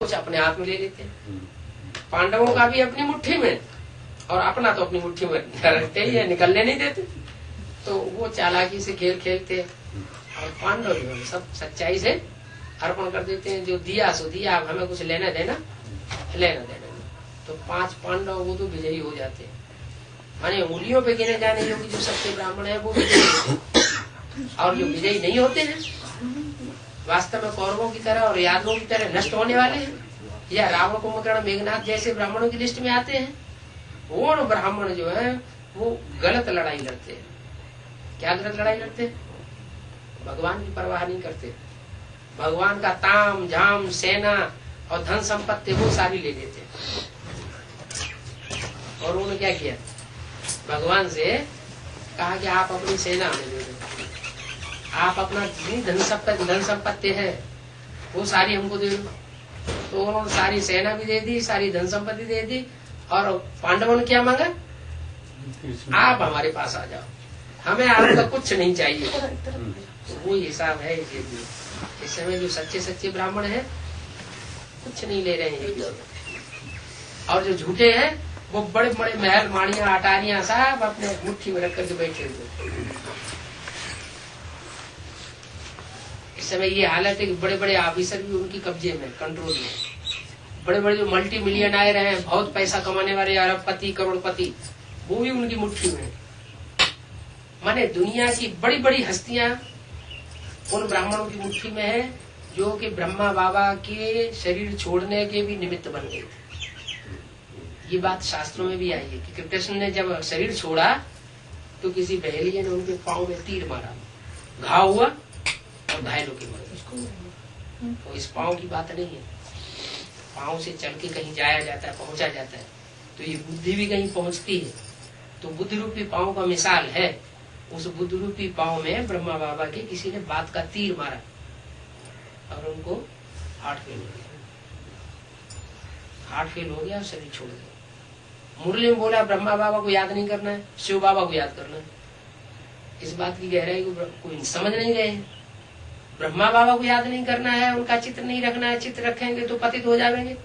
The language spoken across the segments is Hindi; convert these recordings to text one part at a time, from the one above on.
कुछ अपने हाथ में ले लेते हैं। पांडवों का भी अपनी मुट्ठी में और अपना तो अपनी मुट्ठी में रखते ही है, निकलने नहीं देते। तो वो चालाकी से खेल खेलते हैं और पांडव जो है सब सच्चाई से अर्पण कर देते हैं। जो दिया सो दिया, अब हमें कुछ लेना देना लेना देना नहीं। तो 5 पांडव वो तो विजयी हो जाते हैं, माने उंगलियों पे गिने जाने योग्य जो सच्चे ब्राह्मण है वो विजयी होते हैं। और जो विजयी नहीं होते हैं वास्तव में कौरवों की तरह और यादवों की तरह नष्ट होने वाले हैं, या रावण कुंभकर्ण मेघनाथ जैसे ब्राह्मणों की लिस्ट में आते हैं। वो ब्राह्मण जो है वो गलत लड़ाई लड़ते हैं। क्या गलत लड़ाई लड़ते हैं? भगवान की परवाह नहीं करते। भगवान का ताम झाम सेना और धन संपत्ति वो सारी ले लेते हैं। और उन्होंने क्या किया? भगवान से कहा कि आप अपनी सेना हमें दे दो, आप अपना धन संपत्ति है वो सारी हमको दे दो। तो उन्होंने सारी सेना भी दे दी, सारी धन संपत्ति दे दी। और पांडवों ने क्या मांगा? आप हमारे पास आ जाओ, हमें आपका कुछ नहीं चाहिए। वो हिसाब है इस समय जो सच्चे ब्राह्मण है कुछ नहीं ले रहे हैं, और जो झूठे हैं वो बड़े बड़े महल माड़ियां अटारियां सब अपने मुट्ठी में रख करके बैठे हुए। इस समय ये हालत है कि बड़े बड़े ऑफिसर भी उनकी कब्जे में, कंट्रोल में। बड़े बड़े जो मल्टी मिलियनर हैं, बहुत पैसा कमाने वाले अरबपति करोड़पति, वो भी उनकी मुट्ठी में। माने दुनिया की बड़ी बड़ी हस्तियां उन ब्राह्मणों की मुट्ठी में है, जो कि ब्रह्मा बाबा के शरीर छोड़ने के भी निमित्त बन गए थे। ये बात शास्त्रों में भी आई है कि कृष्ण ने जब शरीर छोड़ा तो किसी बहेलिये ने उनके पांव में तीर मारा, घाव हुआ और घायल होकर मर गए। तो इस पांव की बात नहीं है। पांव से चल के कहीं जाया जाता है, पहुंचा जाता है, तो ये बुद्धि भी कहीं पहुंचती है। तो बुद्धि रूपी पांव का मिसाल है। उस बुद्धि रूपी पांव में ब्रह्मा बाबा के किसी ने बात का तीर मारा और उनको हार्ट फेल हो गया। हार्ट फेल हो गया और शरीर छोड़ गया। मुरली में बोला ब्रह्मा बाबा को याद नहीं करना है, शिव बाबा को याद करना है। इस बात की गहराई को कोई समझ नहीं रहे। ब्रह्मा बाबा को याद नहीं करना है, उनका चित्र नहीं रखना है। चित्र रखेंगे तो पतित हो जाएंगे।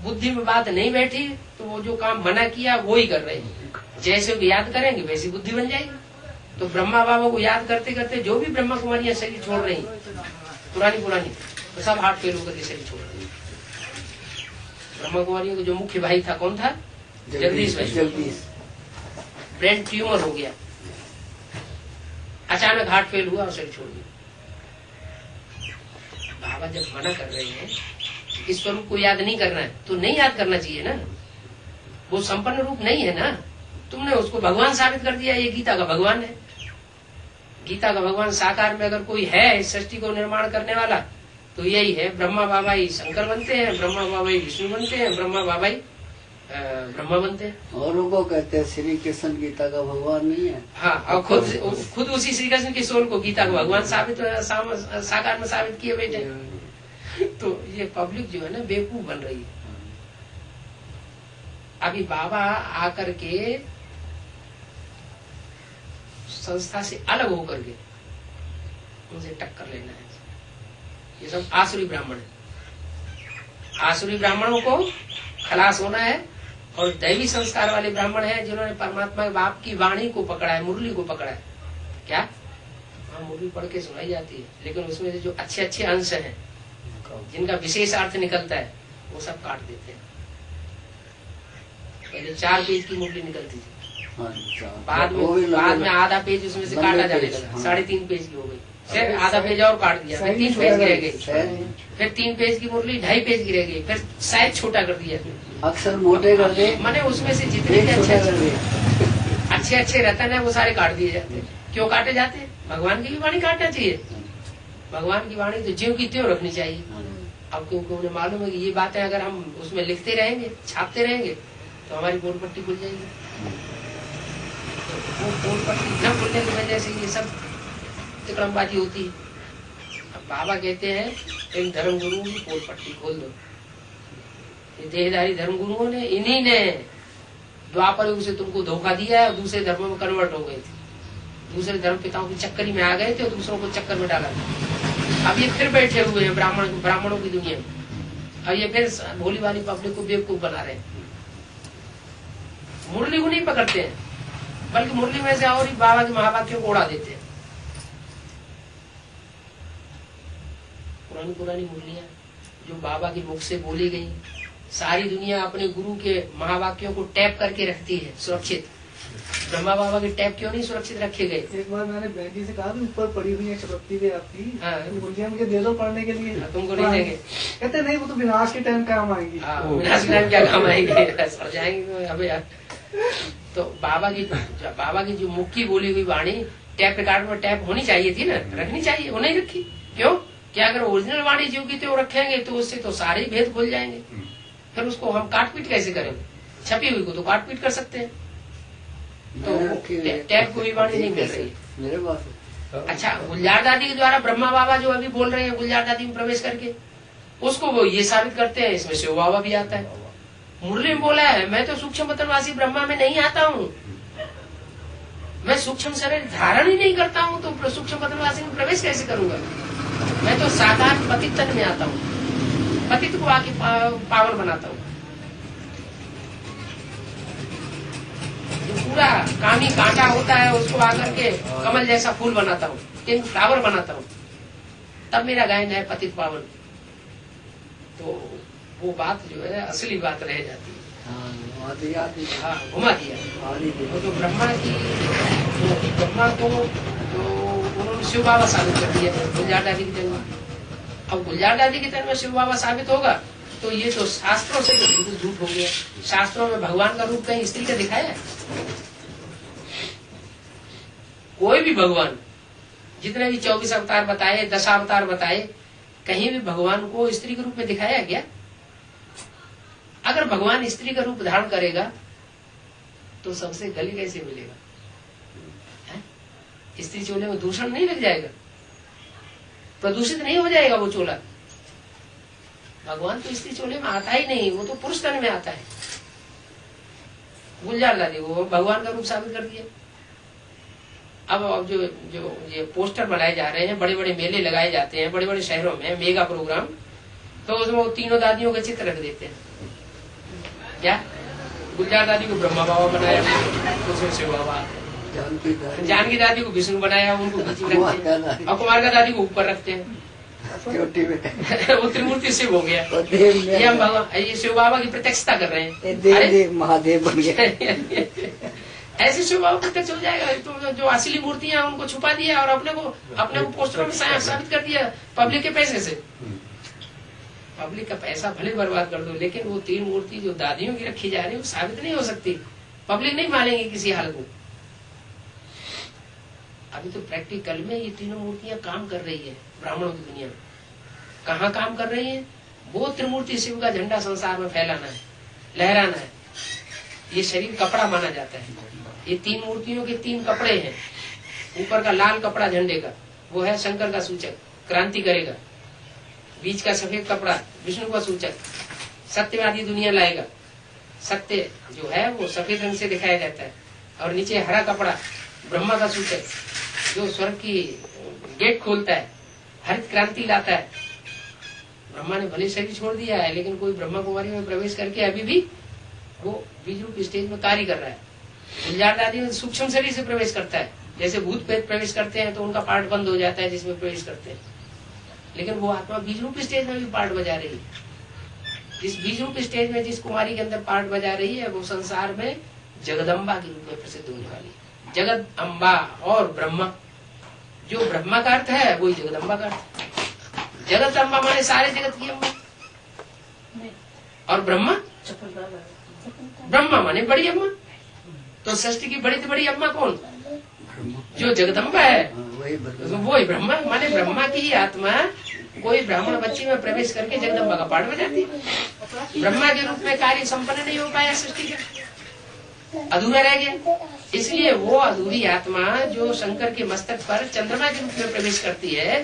बुद्धि में बात नहीं बैठी तो वो जो काम मना किया वो ही कर रहे हैं। जैसे वो याद करेंगे वैसी बुद्धि बन जाएगी। तो ब्रह्मा बाबा को याद करते करते जो भी ब्रह्मा कुमारियां शरीर छोड़ रही पुरानी तो सब हार्ट फेल होकर के शरीर छोड़ रही। ब्रह्मा कुमारियों का जो मुख्य भाई था कौन था? जगदीश भाई। ब्रेन ट्यूमर हो गया, अचानक हार्ट फेल हुआ और शरीर छोड़ दिया। बाबा जब मना कर रहे हैं इस स्वरूप को याद नहीं करना है तो नहीं याद करना चाहिए ना। वो संपन्न रूप नहीं है ना। तुमने उसको भगवान साबित कर दिया। ये गीता का भगवान है। गीता का भगवान साकार में अगर कोई है इस सृष्टि को निर्माण करने वाला तो यही है। ब्रह्मा बाबा ही शंकर बनते हैं, ब्रह्मा बाबा ही विष्णु बनते हैं, ब्रह्मा बाबा ही ब्रह्मा बनते हैं। और उनको कहते हैं श्री कृष्ण गीता का भगवान नहीं है। हाँ, और खुद उसी श्री कृष्ण की सोल को गीता का भगवान साकार में साबित किए बैठे। तो ये पब्लिक जो है ना बेवकूफ बन रही है। अभी बाबा आकर के संस्था से अलग होकर के उनसे टक्कर लेना है। ये सब आसुरी ब्राह्मण है। आसुरी ब्राह्मणों को खलास होना है। और दैवी संस्कार वाले ब्राह्मण हैं जिन्होंने परमात्मा के बाप की वाणी को पकड़ा है, मुरली को पकड़ा है। क्या? हाँ, मुरली पढ़ के सुनाई जाती है, लेकिन उसमें से जो अच्छे अच्छे अंश हैं जिनका विशेष अर्थ निकलता है वो सब काट देते हैं। पहले 4 पेज की मुरली निकलती थी, बाद में आधा पेज उसमें से काटा जाने लगा, 3.5 पेज की हो गई। फिर आधा पेज और काट दिया, फिर 3 पेज की रह गई। फिर 3 पेज की मुरली 2.5 पेज की रह गई। फिर साइज छोटा कर दिया, अक्सर मोटे कर दिए। मैंने उसमें से जितने भी अच्छे रतन है वो सारे काट दिए जाते हैं। क्यों काटे जाते हैं? भगवान की भी वाणी काटना चाहिए। भगवान की वाणी तो ज्यों की त्यों रखनी चाहिए। अब क्योंकि उन्हें मालूम है कि ये बातें अगर हम उसमें लिखते रहेंगे, छापते रहेंगे तो हमारी पोल पट्टी खुल जाएगी। तो वो पोल पट्टी न खुलने की वजह से ये सब तिकड़मबाजी होती है। अब बाबा कहते हैं इन धर्म गुरुओं की पोल पट्टी खोल दो। ये देहधारी धर्म गुरुओं ने, इन्हीं ने द्वापर युग से तुमको धोखा दिया है और दूसरे धर्मों में कन्वर्ट हो गए थे। दूसरे धर्म पिताओं की चक्करी में आ गए थे और दूसरों को चक्कर में डाला था। अब ये फिर बैठे हुए हैं ब्राह्मणों की दुनिया में। अब ये फिर भोली वाली पब्लिक को बेवकूफ बना रहे हैं। मुरली को नहीं पकड़ते हैं, बल्कि मुरली में से और ही बाबा के महावाक्यों को उड़ा देते हैं। पुरानी पुरानी मुरलियां जो बाबा के मुख से बोली गई, सारी दुनिया अपने गुरु के महावाक्यों को टैप करके रखती है सुरक्षित। ब्रह्मा बाबा के टैप क्यों नहीं सुरक्षित रखे गए? एक बार मैंने बहन से कहा ऊपर पड़ी हुई है चपत्ती पे आपकी, हाँ। मुर्गियां मुझे दे दो पढ़ने के लिए। तुमको नहीं देंगे? कहते नहीं, वो तो विनाश के टाइम काम आएगी। विनाश के टाइम क्या काम आएंगे? सड़ जाएंगे। अबे यार, तो बाबा की जो मुख की बोली हुई वाणी टैप रिकॉर्ड में टैप होनी चाहिए थी ना, रखनी चाहिए, वो नहीं रखी। क्यों? क्या अगर ओरिजिनल वाणी जो की तो रखेंगे तो उससे तो सारे भेद खुल जाएंगे। फिर उसको हम काट पीट कैसे करेंगे? छपी हुई को तो काट पीट कर सकते हैं, तो टैप कोई वाणी नहीं मिल रही मेरे पास। अच्छा, गुलजार दादी के द्वारा ब्रह्मा बाबा जो अभी बोल रहे हैं गुलजार दादी में प्रवेश करके, उसको वो ये साबित करते हैं इसमें शिव बाबा भी आता है। मुरली में बोला है मैं तो सूक्ष्म पतनवासी ब्रह्मा में नहीं आता हूँ, मैं सूक्ष्म शरीर धारण ही नहीं करता हूँ, तो सूक्ष्म पतनवासी में प्रवेश कैसे करूंगा? मैं तो साकार पतित तन में आता हूँ, पतित को आके पावन बनाता हूँ। जो पूरा कामी कांटा होता है उसको आकर के कमल जैसा फूल बनाता हूँ, पिंक फ्लावर बनाता हूँ, तब मेरा गायन है पतित पावन। तो वो बात जो है असली बात रह जाती है। हाँ, घुमा दिया। तो जो ब्रह्मा को जो उन्होंने शिव बाबा साबित कर दिया गुलजार दादी की जन्म। अब गुलजार दादी की जन्म में शिव बाबा साबित होगा तो ये तो शास्त्रों से तो बिल्कुल झूठ हो गया। शास्त्रों में भगवान का रूप कहीं स्त्री का दिखाया है? कोई भी भगवान जितने भी 24 अवतार बताए, 10 अवतार बताए, कहीं भी भगवान को स्त्री के रूप में दिखाया क्या? अगर भगवान स्त्री का रूप धारण करेगा तो सबसे गले कैसे मिलेगा? स्त्री चोले में दूषण नहीं लग जाएगा? प्रदूषित नहीं हो जाएगा वो चोला? भगवान तो स्त्री चोले में आता ही नहीं, वो तो पुरुष तन में आता है। गुलजार दादी वो भगवान का रूप साबित कर दिया। अब जो ये पोस्टर बनाए जा रहे हैं, बड़े बड़े मेले लगाए जाते हैं बड़े बड़े शहरों में, मेगा प्रोग्राम, तो उसमें वो तीनों दादियों के चित्र रख देते हैं। क्या गुलजार दादी को ब्रह्मा बाबा बनाया, उसमें शिव बाबा, जानकी दादी को विष्णु बनाया, उनको बीच में रखते हैं, और कुमार का दादी को ऊपर रखते हैं। वो त्रिमूर्ति शिव हो गया। ये हम भगवान, ये शिव बाबा की प्रत्यक्षता कर रहे हैं। देव महादेव बन गया। ऐसे शिव बाबा प्रत्यक्ष हो जाएगा। तो जो असली मूर्तियां उनको छुपा दिया और अपने को पोस्टरों में साबित कर दिया पब्लिक के पैसे से। पब्लिक का पैसा भले बर्बाद कर दो, लेकिन वो 3 मूर्ति जो दादियों की रखी जा रही है वो साबित नहीं हो सकती। पब्लिक नहीं मानेंगे किसी हाल को। अभी तो प्रैक्टिकल में ये तीनों मूर्तियां काम कर रही है ब्राह्मणों की दुनिया में। कहाँ काम कर रही है? वो त्रिमूर्ति शिव का झंडा संसार में फैलाना है, लहराना है। ये शरीर कपड़ा माना जाता है। ये 3 मूर्तियों के 3 कपड़े हैं। ऊपर का लाल कपड़ा झंडे का, वो है शंकर का सूचक, क्रांति करेगा। बीच का सफेद कपड़ा विष्णु का सूचक, सत्यवादी दुनिया लाएगा। सत्य जो है वो सफेद रंग से दिखाया जाता है। और नीचे हरा कपड़ा ब्रह्मा का सूचक, जो स्वर्ग की गेट खोलता है, हरित क्रांति लाता है। ब्रह्मा ने भले शरीर छोड़ दिया है, लेकिन कोई ब्रह्मा कुमारी में प्रवेश करके अभी भी वो बीज रूप स्टेज में कार्य कर रहा है। गुलजार दादी में सूक्ष्म शरीर से प्रवेश करता है। जैसे भूत प्रेत प्रवेश करते हैं तो उनका पार्ट बंद हो जाता है जिसमें प्रवेश करते हैं, लेकिन वो आत्मा बीज रूप स्टेज में भी पार्ट बजा रही है। जिस बीज रूप स्टेज में जिस कुमारी के अंदर पार्ट बजा रही है वो संसार में जगदम्बा के रूप में प्रसिद्ध होने वाली है। जगद अम्बा और ब्रह्मा, जो ब्रह्मा का अर्थ है वही जगदम्बा का अर्थ। जगत अम्बा माने सारे जगत की अम्बा, और ब्रह्मा माने बड़ी अम्मा। तो सृष्टि की बड़ी से बड़ी अम्मा कौन? जो जगदम्बा है वही ब्रह्मा माने। ब्रह्मा की ही आत्मा कोई ब्राह्मण बच्ची में प्रवेश करके जगदम्बा का पाठ बजाती है। ब्रह्मा के रूप में कार्य संपन्न नहीं हो पाया, सृष्टि का अधूरा रह गया। इसलिए वो अधूरी आत्मा जो शंकर के मस्तक पर चंद्रमा के रूप में प्रवेश करती है,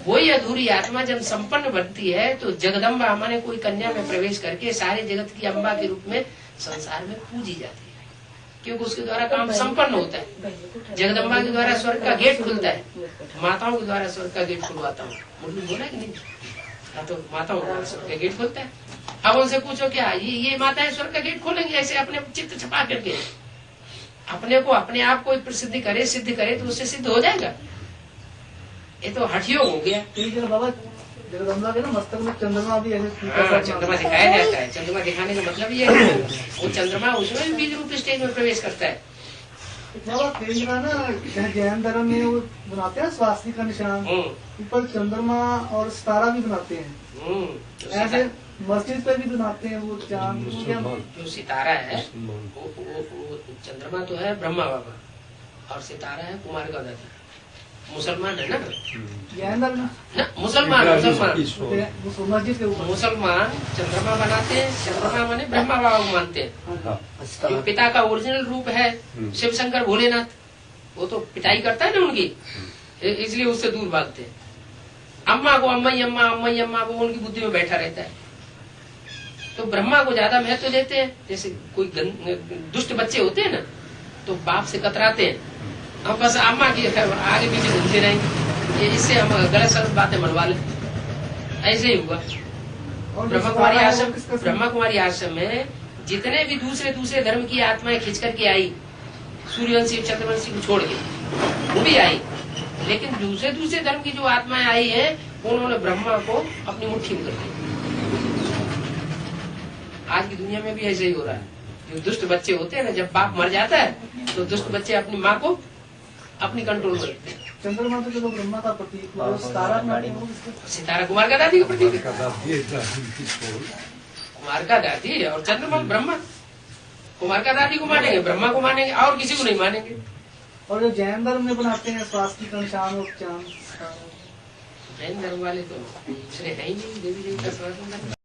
वही अधूरी आत्मा जब संपन्न बनती है तो जगदम्बा माने कोई कन्या में प्रवेश करके सारे जगत की अम्बा के रूप में संसार में पूजी जाती है, क्योंकि उसके द्वारा काम संपन्न होता है। जगदम्बा के द्वारा स्वर्ग का गेट खुलता है, माताओं के द्वारा स्वर्ग का गेट खुलवाता हूँ। मुरली बोला कि नहीं? हाँ तो माताओं का स्वर्ग का गेट खोलता है। अब उनसे पूछो क्या ये माताएं स्वर्ग का गेट खोलेंगे ऐसे अपने चित्त छपा करके? अपने को अपने आप को प्रसिद्ध करे सिद्ध करे तो उससे सिद्ध हो जाएगा? ये तो हठयोग हो गया। बाबा जगदम्बा के ना मस्तक में चंद्रमा भी ऐसे हाँ, चंद्रमा दिखाया जाता है। चंद्रमा दिखाने का मतलब ये है वो चंद्रमा उसमें भी बीज रूप स्टेज में प्रवेश करता है। बाबा कई जगह ना जैन धर्म में वो बनाते हैं स्वास्थ्य का निशान, ऊपर चंद्रमा और सितारा भी बनाते हैं। ऐसे मस्जिद पे भी बनाते हैं वो चांद। जो सितारा है वो चंद्रमा तो है ब्रह्मा बाबा और सितारा है कुमार का दादा। मुसलमान है ना जैन धर्म ना, मुसलमान मस्जिद के ऊपर मुसलमान चंद्रमा बनाते हैं। चंद्रमा माने ब्रह्मा बाबा को मानते हैं। जो पिता का ओरिजिनल रूप है शिव शंकर भोलेनाथ, वो तो पिटाई करता है ना उनकी, इसलिए उससे दूर भागते हैं। अम्मा को अम्मा अम्मा वो उनकी बुद्धि में बैठा रहता है। तो ब्रह्मा को ज्यादा महत्व देते हैं। जैसे कोई दुष्ट बच्चे होते हैं ना तो बाप से कतराते हैं, हम बस अम्मा की आगे पीछे घूमते रहेंगे, ये इससे हम गलत सलत बातें मनवा ले। ऐसे ही हुआ ब्रह्मा कुमारी आश्रम में जितने भी दूसरे धर्म की आत्माएं खिंच करके आई, सूर्यवंशी चंद्रवंशी को छोड़ के वो भी आई, लेकिन दूसरे धर्म की जो आत्माएं आई है उन्होंने ब्रह्मा को अपनी मुट्ठी में कर दिया। आज की दुनिया में भी ऐसे ही हो रहा है। जो दुष्ट बच्चे होते हैं ना, जब बाप मर जाता है तो दुष्ट बच्चे अपनी माँ को अपनी कंट्रोल में रखते हैं। चंद्रमा तो चलो ब्रह्मा का प्रतीक, सितारा कुमार का दादी का प्रतीक, कुमार का दादी और चंद्रमा ब्रह्मा। कुमार का दादी को मानेंगे, ब्रह्मा को मानेंगे और किसी को नहीं मानेंगे। और जो जैन धर्म में बनाते हैं स्वास्थ्य का निशान और चांद, जैन धर्म वाले तो दूसरे है ही नहीं, देवी देवता